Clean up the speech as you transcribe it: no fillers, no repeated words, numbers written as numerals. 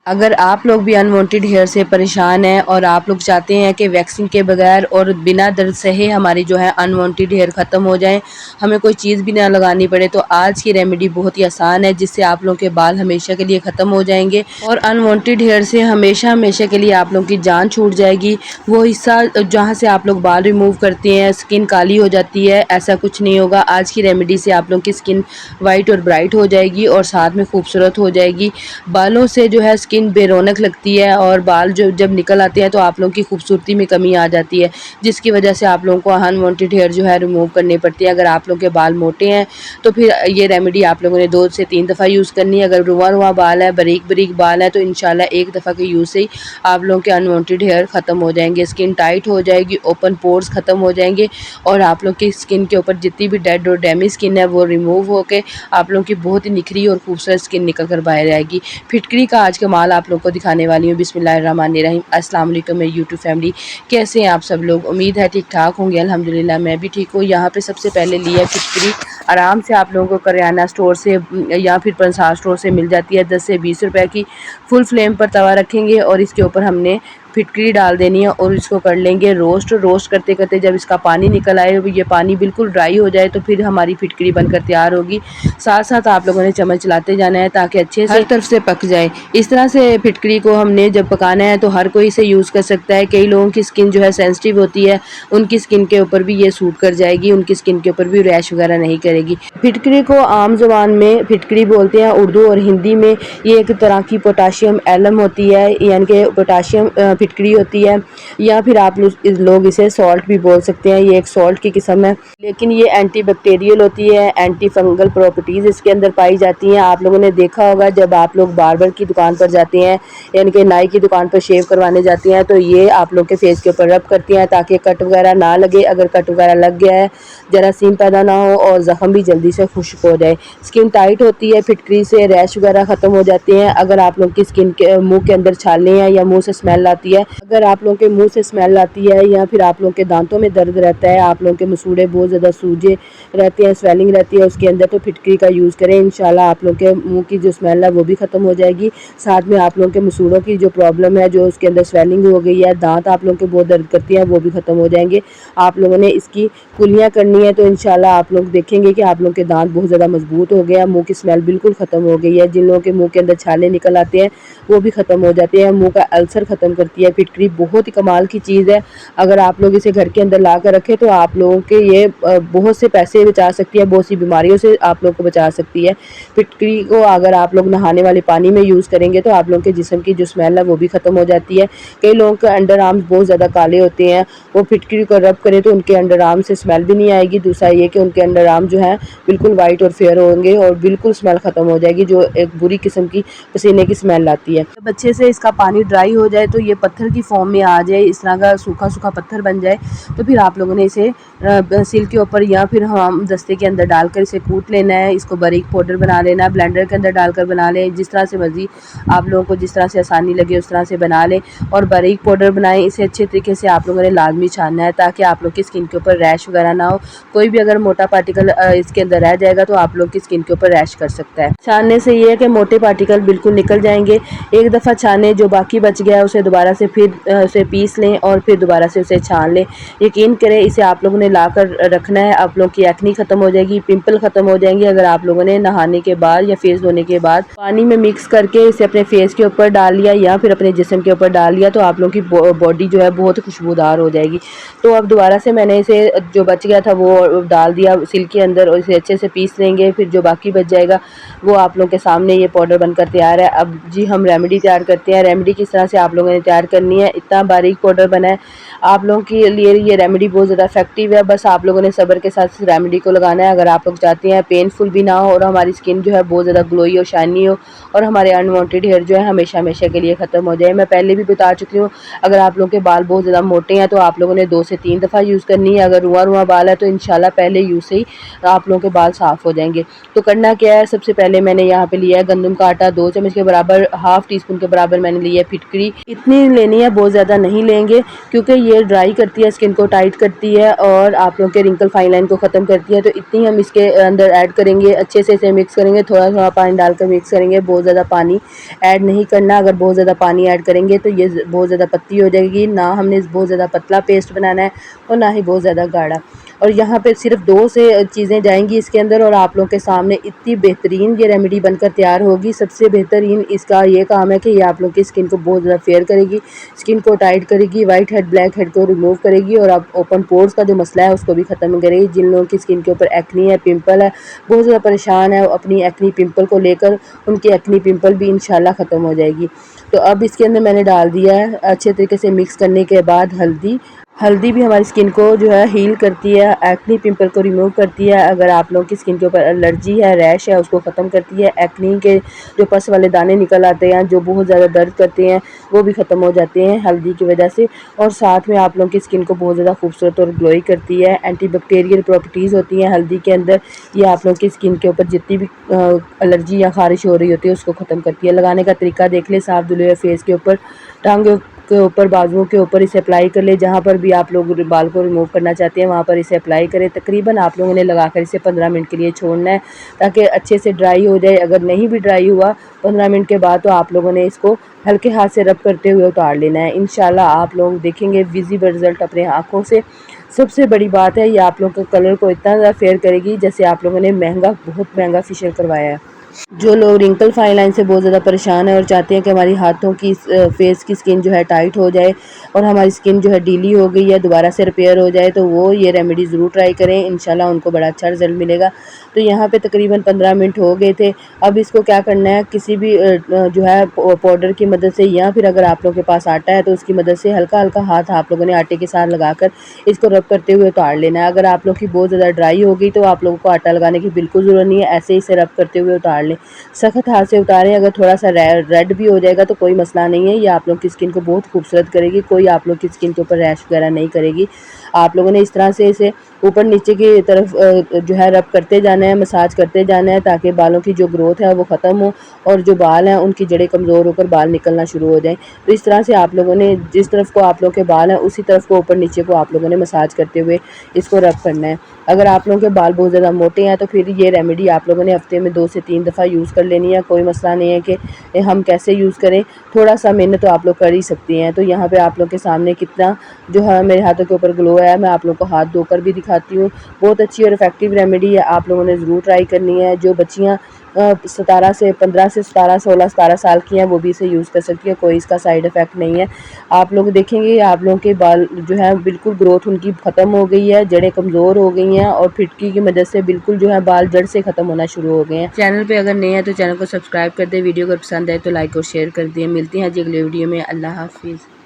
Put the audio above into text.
अगर आप लोग भी अनवांटेड हेयर से परेशान हैं और आप लोग चाहते हैं कि वैक्सिंग के बगैर और बिना दर्द सहे हमारी जो है अनवांटेड हेयर ख़त्म हो जाए, हमें कोई चीज़ भी ना लगानी पड़े, तो आज की रेमेडी बहुत ही आसान है जिससे आप लोगों के बाल हमेशा के लिए ख़त्म हो जाएंगे और अनवांटेड हेयर से हमेशा हमेशा के लिए आप लोगों की जान छूट जाएगी। वो हिस्सा जहाँ से आप लोग बाल रिमूव करते हैं स्किन काली हो जाती है, ऐसा कुछ नहीं होगा। आज की रेमेडी से आप लोगों की स्किन वाइट और ब्राइट हो जाएगी और साथ में खूबसूरत हो जाएगी। बालों से जो है स्किन बेरौनक लगती है और बाल जो जब निकल आते हैं तो आप लोगों की खूबसूरती में कमी आ जाती है, जिसकी वजह से आप लोगों को अनवांटेड हेयर जो है रिमूव करनी पड़ती है। अगर आप लोगों के बाल मोटे हैं तो फिर ये रेमेडी आप लोगों ने 2 से 3 दफ़ा यूज़ करनी है। अगर रुआ बाल है, बारीक बारीक बाल है, तो इंशाल्लाह एक दफ़ा के यूज़ से ही आप लोगों के अनवांटेड हेयर ख़त्म हो जाएंगे, स्किन टाइट हो जाएगी, ओपन पोर्स ख़त्म हो जाएंगे और आप लोग की स्किन के ऊपर जितनी भी डेड और डैमेज स्किन है वो रिमूव होकर आप लोगों की बहुत ही निखरी और खूबसूरत स्किन निकल कर बाहर आएगी। फिटकरी का आज कमाल आप लोग को दिखाने वाली हूँ। बिस्मिल्लाहिर्रहमानिर्रहीम। अस्सलाम वालेकुम मेरी यूट्यूब फैमिली, कैसे हैं आप सब लोग? उम्मीद है ठीक ठाक होंगे। अल्हम्दुलिल्लाह मैं भी ठीक हूँ। यहाँ पे सबसे पहले लिया फिटकरी, आराम से आप लोगों को करियाना स्टोर से या फिर पंसार स्टोर से मिल जाती है 10 से 20 रुपए की। फुल फ्लेम पर तवा रखेंगे और इसके ऊपर हमने फिटकरी डाल देनी है और इसको कर लेंगे रोस्ट। रोस्ट करते करते जब इसका पानी निकल आए, ये पानी बिल्कुल ड्राई हो जाए, तो फिर हमारी फिटकरी बनकर तैयार होगी। साथ साथ आप लोगों ने चम्मच चलाते जाना है ताकि अच्छे से हर तरफ से पक जाए। इस तरह से फिटकरी को हमने जब पकाना है तो हर कोई इसे यूज़ कर सकता है। कई लोगों की स्किन जो है सेंसिटिव होती है, उनकी स्किन के ऊपर भी ये सूट कर जाएगी, उनकी स्किन के ऊपर भी रैश वगैरह नहीं करेगी। फिटकरी को आम ज़बान में फिटकरी बोलते हैं, उर्दू और हिंदी में ये एक तरह की पोटाशियम एलम होती है, यानी कि पोटाशियम फिटकरी होती है, या फिर आप लोग इसे सॉल्ट भी बोल सकते हैं। ये एक सॉल्ट की किस्म है, लेकिन ये एंटी बैक्टीरियल होती है, एंटी फंगल प्रॉपर्टीज़ इसके अंदर पाई जाती हैं। आप लोगों ने देखा होगा जब आप लोग बार्बर की दुकान पर जाते हैं, यानी कि नाई की दुकान पर शेव करवाने जाते हैं, तो ये आप लोग के फेस के ऊपर रब करती हैं ताकि कट वगैरह ना लगे। अगर कट वगैरह लग गया है, जरासीम पैदा ना हो और ज़ख़म भी जल्दी से खुश्क हो जाए। स्किन टाइट होती है फिटकरी से, रैश वगैरह ख़त्म हो जाते हैं। अगर आप लोग की स्किन के मुंह के अंदर छाले हैं या मुंह से स्मेल आती है, अगर आप लोगों के मुंह से स्मेल आती है या फिर आप लोगों के दांतों में दर्द रहता है, आप लोगों के मसूड़े बहुत ज़्यादा सूजे रहते हैं, स्वेलिंग रहती है उसके अंदर, तो फिटकरी का यूज़ करें। इंशाल्लाह आप लोगों के मुंह की जो स्मेल है वो भी ख़त्म हो जाएगी। साथ में आप लोगों के मसूड़ों की जो प्रॉब्लम है, जो उसके अंदर स्वेलिंग हो गई है, दांत आप लोगों के बहुत दर्द करती हैं, वो भी ख़त्म हो जाएंगे। आप लोगों ने इसकी कुलियाँ करनी है तो इंशाल्लाह आप लोग देखेंगे कि आप लोगों के दांत बहुत ज़्यादा मजबूत हो गया, मुंह की स्मेल बिल्कुल ख़त्म हो गई है। जिन लोगों के मुंह के अंदर छाले निकल आते हैं वो भी ख़त्म हो जाते हैं। मुंह का अल्सर ख़त्म करती है फिटकरी, बहुत ही कमाल की चीज़ है। अगर आप लोग इसे घर के अंदर ला कर रखें तो आप लोगों के ये बहुत से पैसे बचा सकती है, बहुत सी बीमारियों से आप लोग को बचा सकती है। फिटकरी को अगर आप लोग नहाने वाले पानी में यूज़ करेंगे तो आप लोगों के जिस्म की जो स्मेल है वो भी ख़त्म हो जाती है। कई लोगों के अंडर आर्म्स बहुत ज़्यादा काले होते हैं, वो फिटकरी को रब करें तो उनके अंडर आर्म से स्मेल भी नहीं आएगी। दूसरा ये कि उनके अंडर आर्म जो है बिल्कुल वाइट और फेयर होंगे और बिल्कुल स्मेल ख़त्म हो जाएगी, जो एक बुरी किस्म की पसीने की स्मेल आती है। जब अच्छे से इसका पानी ड्राई हो जाए तो ये पत्थर की फॉर्म में आ जाए, इस तरह का सूखा सूखा पत्थर बन जाए, तो फिर आप लोगों ने इसे सिल के ऊपर या फिर हम दस्ते के अंदर डालकर इसे कूट लेना है। इसको बारीक पाउडर बना लेना है, ब्लेंडर के अंदर डालकर बना लें, जिस तरह से मर्जी आप लोगों को जिस तरह से आसानी लगे उस तरह से बना लें और बारीक पाउडर बनाएं। इसे अच्छे तरीके से आप लोगों ने लाजमी छानना है ताकि आप लोग की स्किन के ऊपर रैश वगैरह ना हो। कोई भी अगर मोटा पार्टिकल इसके अंदर रह जाएगा तो आप लोग की स्किन के ऊपर रैश कर सकता है। छानने से ये है कि मोटे पार्टिकल बिल्कुल निकल जाएंगे। एक दफ़ा छाने, जो बाकी बच गया उसे दोबारा से फिर उसे पीस लें और फिर दोबारा से उसे छान लें। यकीन करें इसे आप लोगों ने ला कर रखना है, आप लोगों की एक्नी ख़त्म हो जाएगी, पिंपल ख़त्म हो जाएंगे। अगर आप लोगों ने नहाने के बाद या फेस धोने के बाद पानी में मिक्स करके इसे अपने फेस के ऊपर डाल लिया या फिर अपने जिस्म के ऊपर डाल लिया तो आप लोगों की बॉडी जो है बहुत खुशबूदार हो जाएगी। तो अब दोबारा से मैंने इसे जो बच गया था वो डाल दिया सिल के अंदर और इसे अच्छे से पीस लेंगे। फिर जो बाकी बच जाएगा वो आप लोगों के सामने ये पाउडर बनकर तैयार है। अब जी हम रेमेडी तैयार करते हैं। रेमेडी किस तरह से आप लोगों ने तैयार करनी है, इतना बारीक पाउडर बना है आप लोगों के लिए, ये रेमेडी बहुत ज़्यादा इफेक्टिव है। बस आप लोगों ने सब्र के साथ रेमेडी को लगाना है। अगर आप लोग चाहते हैं पेनफुल भी ना हो और हमारी स्किन जो है बहुत ज़्यादा ग्लोई और शाइनी हो और हमारे अनवांटेड हेयर जो है हमेशा हमेशा के लिए ख़त्म हो जाए। मैं पहले भी बता चुकी हूँ, अगर आप लोगों के बाल बहुत ज़्यादा मोटे हैं तो आप लोगों ने 2 से 3 दफ़ा यूज़ करनी है। अगर रुआ बाल है तो इंशाल्लाह पहले यूज़ से ही आप लोगों के बाल साफ़ हो जाएंगे। तो करना क्या है, सबसे पहले मैंने यहाँ पे लिया है गंदम का आटा 2 चम्मच के बराबर, हाफ़ टी स्पून के बराबर मैंने लिया है फिटकरी। इतनी लेनी है, बहुत ज़्यादा नहीं लेंगे क्योंकि ये ड्राई करती है, स्किन को टाइट करती है और आप लोगों के रिंकल फाइन लाइन को ख़त्म करती है। तो इतनी हम इसके अंदर ऐड करेंगे, अच्छे से इसे मिक्स करेंगे, थोड़ा थोड़ा पानी डालकर मिक्स करेंगे, बहुत ज़्यादा पानी ऐड नहीं करना। अगर बहुत ज़्यादा पानी ऐड करेंगे तो ये बहुत ज़्यादा पतली हो जाएगी, ना हमने बहुत ज़्यादा पतला पेस्ट बनाना है और ना ही बहुत ज़्यादा गाढ़ा। और यहाँ पे सिर्फ 2 से चीज़ें जाएंगी इसके अंदर और आप लोगों के सामने इतनी बेहतरीन ये रेमेडी बनकर तैयार होगी। सबसे बेहतरीन इसका ये काम है कि ये आप लोगों की स्किन को बहुत ज़्यादा फेयर करेगी, स्किन को टाइट करेगी, वाइट हेड ब्लैक हेड को रिमूव करेगी और आप ओपन पोर्स का जो मसला है उसको भी ख़त्म करेगी। जिन लोगों की स्किन के ऊपर एक्नी है, पिंपल है, बहुत ज़्यादा परेशान है अपनी एक्नी पिंपल को लेकर, उनकी एक्नी पिंपल भी इंशाल्लाह ख़त्म हो जाएगी। तो अब इसके अंदर मैंने डाल दिया है अच्छे तरीके से मिक्स करने के बाद हल्दी। हल्दी भी हमारी स्किन को जो है हील करती है, एक्नी पिंपल को रिमूव करती है। अगर आप लोगों की स्किन के ऊपर एलर्जी है, रैश है, उसको ख़त्म करती है। एक्नी के जो पस वाले दाने निकल आते हैं, जो बहुत ज़्यादा दर्द करते हैं, वो भी ख़त्म हो जाते हैं हल्दी की वजह से। और साथ में आप लोगों की स्किन को बहुत ज़्यादा खूबसूरत और ग्लोई करती है। एंटीबैक्टीरियल प्रॉपर्टीज़ होती हैं हल्दी के अंदर, ये आप लोगों की स्किन के ऊपर जितनी भी एलर्जी या ख़ारिश हो रही होती है उसको ख़त्म करती है। लगाने का तरीका देख ले, साफ धुले हुए फेस के ऊपर, टांगों के ऊपर, बाजुओं के ऊपर इसे अप्लाई कर ले। जहाँ पर भी आप लोग बाल को रिमूव करना चाहते हैं वहाँ पर इसे अप्लाई करें। तकरीबन आप लोगों ने लगाकर इसे 15 मिनट के लिए छोड़ना है ताकि अच्छे से ड्राई हो जाए। अगर नहीं भी ड्राई हुआ 15 मिनट के बाद तो आप लोगों ने इसको हल्के हाथ से रब करते हुए उतार लेना है। इंशाल्लाह आप लोग देखेंगे विजिबल रिजल्ट अपने आँखों से। सबसे बड़ी बात है, ये आप लोगों के कलर को इतना ज़्यादा फेयर करेगी जैसे आप लोगों ने बहुत महंगा फेशियल करवाया है। जो लोग रिंकल फाइन लाइन से बहुत ज़्यादा परेशान है और चाहते हैं कि हमारी हाथों की फेस की स्किन जो है टाइट हो जाए और हमारी स्किन जो है डीली हो गई है दोबारा से रिपेयर हो जाए, तो वो ये रेमेडी ज़रूर ट्राई करें, इंशाल्लाह उनको बड़ा अच्छा रिजल्ट मिलेगा। तो यहाँ पे तकरीबन 15 मिनट हो गए थे। अब इसको क्या करना है, किसी भी जो है पाउडर की मदद से या फिर अगर आप लोगों के पास आटा है तो उसकी मदद से हल्का हल्का हाथ आप लोगों ने आटे के साथ लगाकर इसको रब करते हुए उतार लेना है। अगर आप लोग की बहुत ज़्यादा ड्राई हो गई तो आप लोगों को आटा लगाने की बिल्कुल ज़रूरत नहीं है, ऐसे ही इसे रब करते हुए उतार लें। सख्त हाथ से उतारें, अगर थोड़ा सा रेड भी हो जाएगा तो कोई मसला नहीं है, ये आप लोग की स्किन को बहुत खूबसूरत करेगी, कोई आप लोग की स्किन के ऊपर रैश वगैरह नहीं करेगी। आप लोगों ने इस तरह से इसे ऊपर नीचे की तरफ जो है रब करते जाना है, मसाज करते जाना है ताकि बालों की जो ग्रोथ है वो ख़त्म हो और जो बाल हैं उनकी जड़ें कमज़ोर होकर बाल निकलना शुरू हो जाएं। तो इस तरह से आप लोगों ने जिस तरफ को आप लोगों के बाल हैं उसी तरफ को ऊपर नीचे को आप लोगों ने मसाज करते हुए इसको रब करना है। अगर आप लोगों के बाल बहुत ज़्यादा मोटे हैं तो फिर ये रेमेडी आप लोगों ने हफ्ते में 2 से 3 दफ़ा यूज़ कर लेनी है, कोई मसला नहीं है कि हम कैसे यूज़ करें, थोड़ा सा मेहनत तो आप लोग कर ही सकती हैं। तो यहाँ पे आप लोग के सामने कितना जो है मेरे हाथों के ऊपर ग्लो है, मैं आप लोग को हाथ धोकर भी दिखाती हूँ। बहुत अच्छी और इफेक्टिव रेमेडी है, आप लोगों ने ज़रूर ट्राई करनी है। जो बच्चियाँ 15 से 17 16 17 साल की हैं वो भी इसे यूज़ कर सकती है, कोई इसका साइड इफ़ेक्ट नहीं है। आप लोग देखेंगे आप लोगों के बाल जो है बिल्कुल ग्रोथ उनकी ख़त्म हो गई है, जड़ें कमज़ोर हो गई हैं और फिटकी की मदद से बिल्कुल जो है बाल जड़ से ख़त्म होना शुरू हो गए हैं। चैनल पे अगर नए हैं तो चैनल को सब्सक्राइब कर दें, वीडियो अगर पसंद आए तो लाइक और शेयर कर दें। मिलती हैं जी अगले वीडियो में। अल्लाह हाफिज़।